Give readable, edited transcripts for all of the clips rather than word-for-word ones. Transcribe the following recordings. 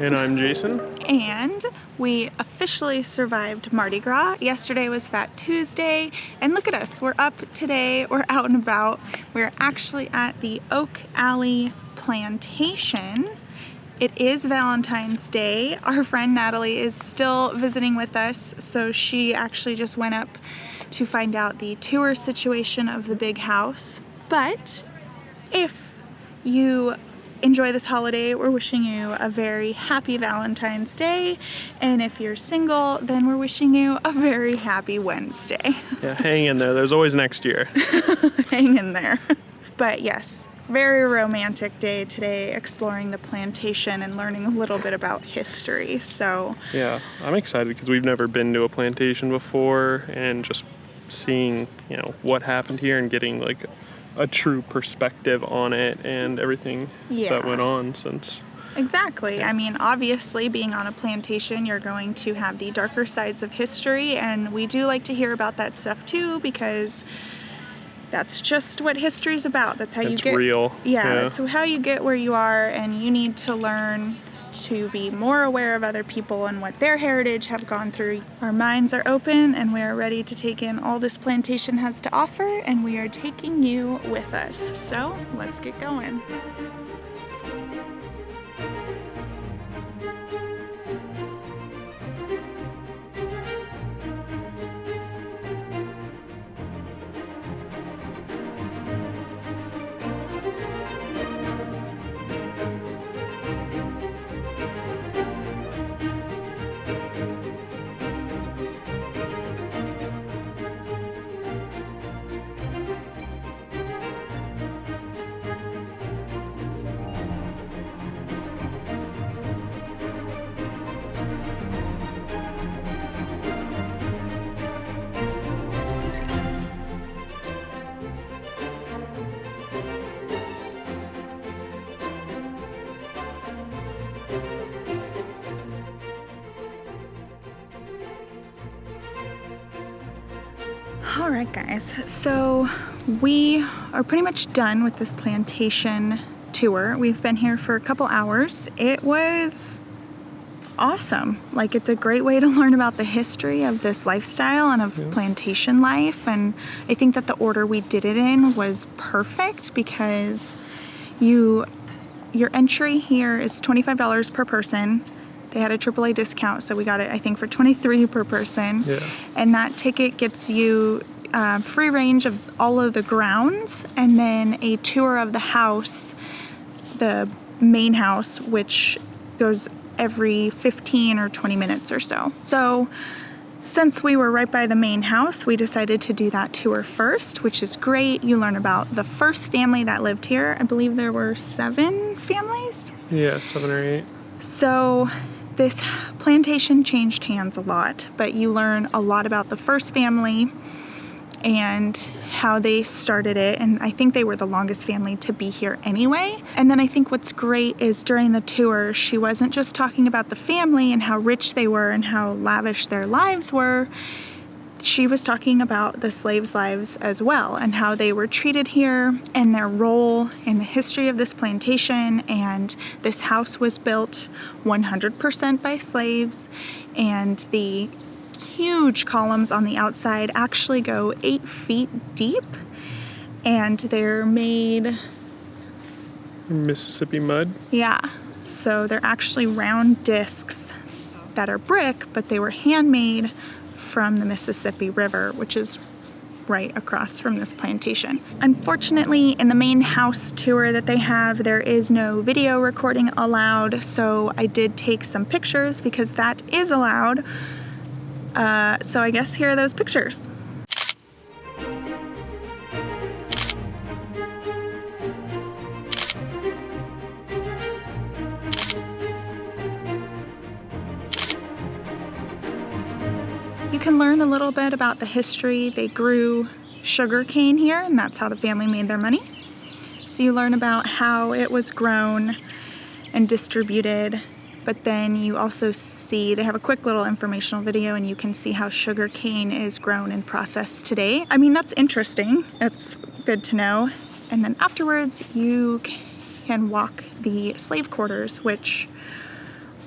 And I'm Jason. And we officially survived Mardi Gras. Yesterday was Fat Tuesday, and look at us, we're up today, we're out and about. We're actually at the Oak Alley Plantation. It is Valentine's Day. Our friend Natalie is still visiting with us, so she actually just went up to find out the tour situation of the big house. But if you enjoy this holiday, we're wishing you a very happy Valentine's Day, and if you're single, then we're wishing you a very happy Wednesday. Yeah, hang in there. There's always next year. Hang in there. But yes, very romantic day today, exploring the plantation and learning a little bit about history. So yeah, I'm excited because we've never been to a plantation before, and just seeing, you know, what happened here and getting like a true perspective on it and everything that went on since. Exactly. I mean, obviously being on a plantation, you're going to have the darker sides of history, and we do like to hear about that stuff too, because that's just what history's about. That's how you get real. Yeah, that's how you get where you are, and you need to learn to be more aware of other people and what their heritage have gone through. Our minds are open and we are ready to take in all this plantation has to offer, and we are taking you with us. So let's get going. Alright guys, so we are pretty much done with this plantation tour. We've been here for a couple hours. It was awesome. Like, it's a great way to learn about the history of this lifestyle and of plantation life, and I think that the order we did it in was perfect because your entry here is $25 per person. They had a AAA discount, so we got it, I think, for $23 per person. Yeah. And that ticket gets you free range of all of the grounds, and then a tour of the house, the main house, which goes every 15 or 20 minutes or so. So since we were right by the main house, we decided to do that tour first, which is great. You learn about the first family that lived here. I believe there were 7 families. Yeah, 7 or 8. So this plantation changed hands a lot, but you learn a lot about the first family and how they started it, and I think they were the longest family to be here anyway. And then I think what's great is during the tour, she wasn't just talking about the family and how rich they were and how lavish their lives were. She was talking about the slaves' lives as well, and how they were treated here and their role in the history of this plantation. And this house was built 100% by slaves, and the huge columns on the outside actually go 8 feet deep, and they're made Mississippi mud. Yeah, so they're actually round discs that are brick, but they were handmade from the Mississippi River, which is right across from this plantation. Unfortunately, in the main house tour that they have, there is no video recording allowed, so I did take some pictures because that is allowed. So I guess here are those pictures. You can learn a little bit about the history. They grew sugar cane here, and that's how the family made their money. So you learn about how it was grown and distributed, but then you also see, they have a quick little informational video, and you can see how sugar cane is grown and processed today. I mean, that's interesting. It's good to know. And then afterwards, you can walk the slave quarters, which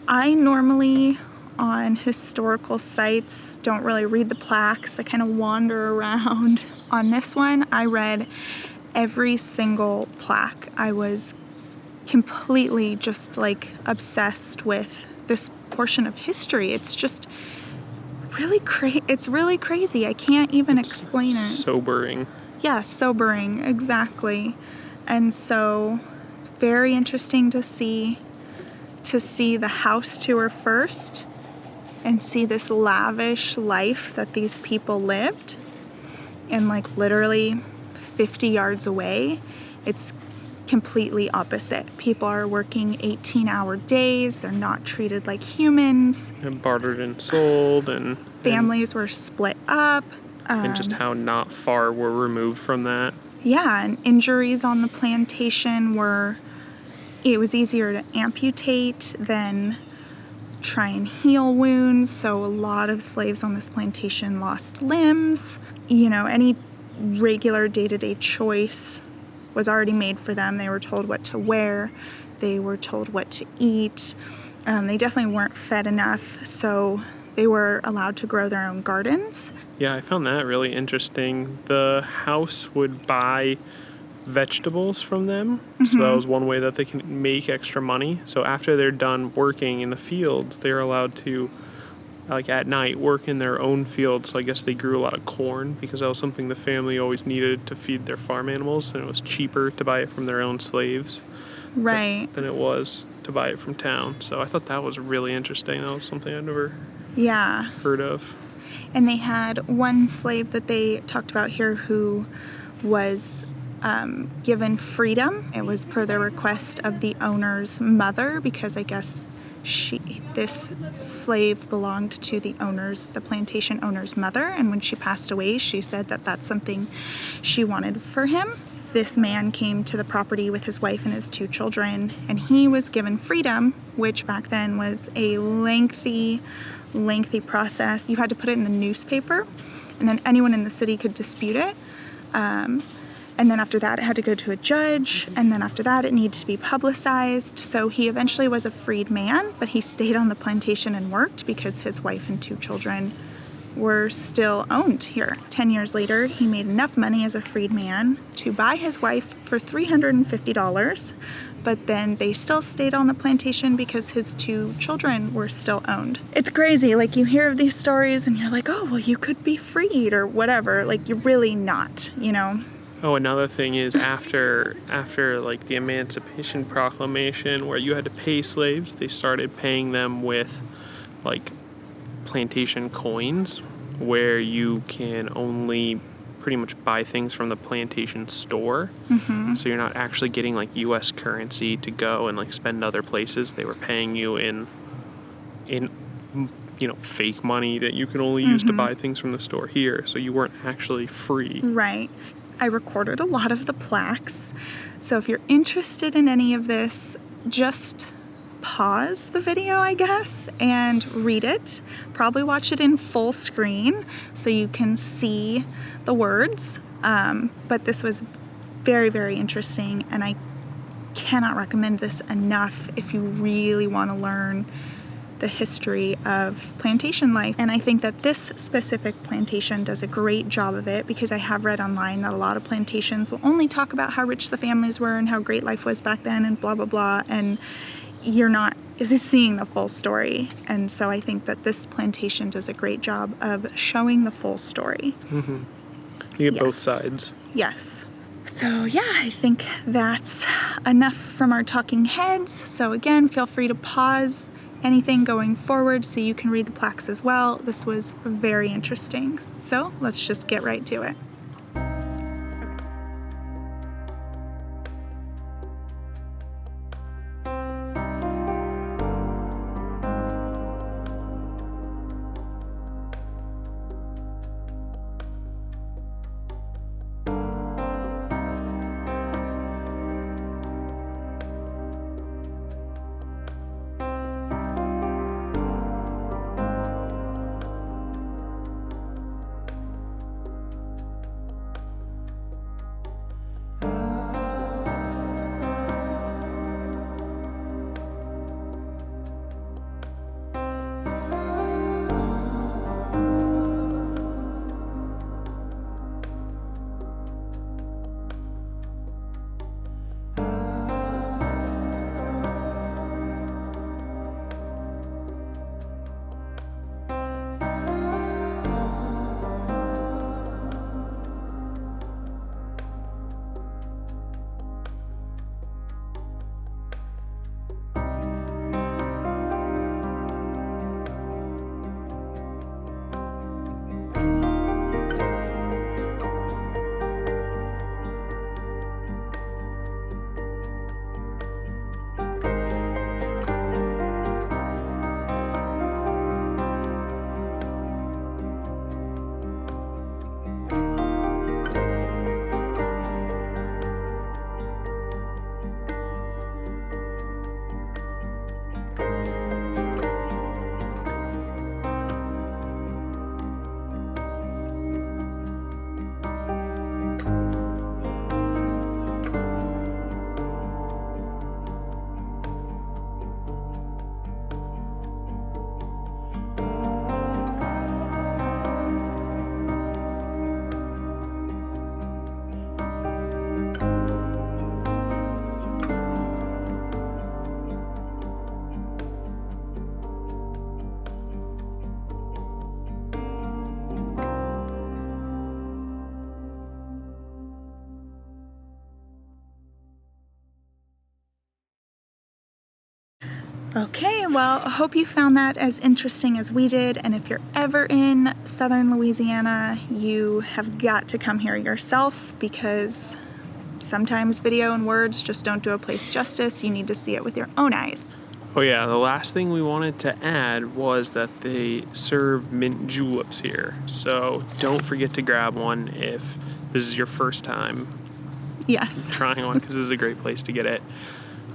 I normally, on historical sites, don't really read the plaques. I kind of wander around. On this one, I read every single plaque. I was completely just like obsessed with this portion of history. It's just really it's really crazy. I can't even explain it. Sobering. Yeah, sobering, exactly. And so it's very interesting to see the house tour first and see this lavish life that these people lived. And like literally 50 yards away, it's completely opposite. People are working 18-hour days. They're not treated like humans. And bartered and sold, and families were split up. And just how not far we're removed from that. Yeah, and injuries on the plantation it was easier to amputate than try and heal wounds. So a lot of slaves on this plantation lost limbs. You know, any regular day-to-day choice was already made for them. They were told what to wear. They were told what to eat. They definitely weren't fed enough, so they were allowed to grow their own gardens. Yeah, I found that really interesting. The house would buy vegetables from them, so that was one way that they can make extra money. So after they're done working in the fields, they're allowed to, like at night, work in their own fields. So I guess they grew a lot of corn because that was something the family always needed to feed their farm animals, and it was cheaper to buy it from their own slaves right than it was to buy it from town. So I thought that was really interesting. That was something I'd never heard of. And they had one slave that they talked about here who was given freedom. It was per the request of the owner's mother, because I guess this slave belonged to the plantation owner's mother, and when she passed away, she said that that's something she wanted for him. This man came to the property with his wife and his 2 children, and he was given freedom, which back then was a lengthy process. You had to put it in the newspaper, and then anyone in the city could dispute it. And then after that, it had to go to a judge, and then after that, it needed to be publicized. So he eventually was a freed man, but he stayed on the plantation and worked because his wife and 2 children were still owned here. 10 years later, he made enough money as a freed man to buy his wife for $350, but then they still stayed on the plantation because his 2 children were still owned. It's crazy, like you hear of these stories and you're like, oh, well, you could be freed or whatever. Like you're really not, you know? Oh, another thing is after like the Emancipation Proclamation, where you had to pay slaves, they started paying them with like plantation coins, where you can only pretty much buy things from the plantation store. So you're not actually getting like US currency to go and like spend other places. They were paying you in you know, fake money that you can only use to buy things from the store here, so you weren't actually free. Right. I recorded a lot of the plaques, so if you're interested in any of this, just pause the video, I guess, and read it. Probably watch it in full screen so you can see the words, but this was very, very interesting, and I cannot recommend this enough if you really want to learn the history of plantation life. And I think that this specific plantation does a great job of it, because I have read online that a lot of plantations will only talk about how rich the families were and how great life was back then and blah, blah, blah, and you're not seeing the full story. And so I think that this plantation does a great job of showing the full story. You get both sides. Yes. So yeah, I think that's enough from our talking heads. So again, feel free to pause anything going forward so you can read the plaques as well. This was very interesting. So let's just get right to it. Okay, well, I hope you found that as interesting as we did, and if you're ever in southern Louisiana, you have got to come here yourself, because sometimes video and words just don't do a place justice. You need to see it with your own eyes. Oh yeah, the last thing we wanted to add was that they serve mint juleps here. So don't forget to grab one if this is your first time Yes. trying one, because this is a great place to get it.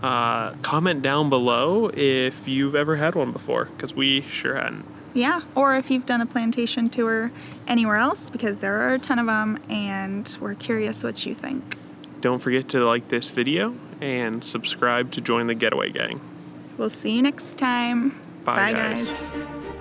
Comment down below if you've ever had one before, because we sure hadn't. Yeah, or if you've done a plantation tour anywhere else, because there are a ton of them, and we're curious what you think. Don't forget to like this video and subscribe to join the Getaway Gang. We'll see you next time. Bye, Bye guys.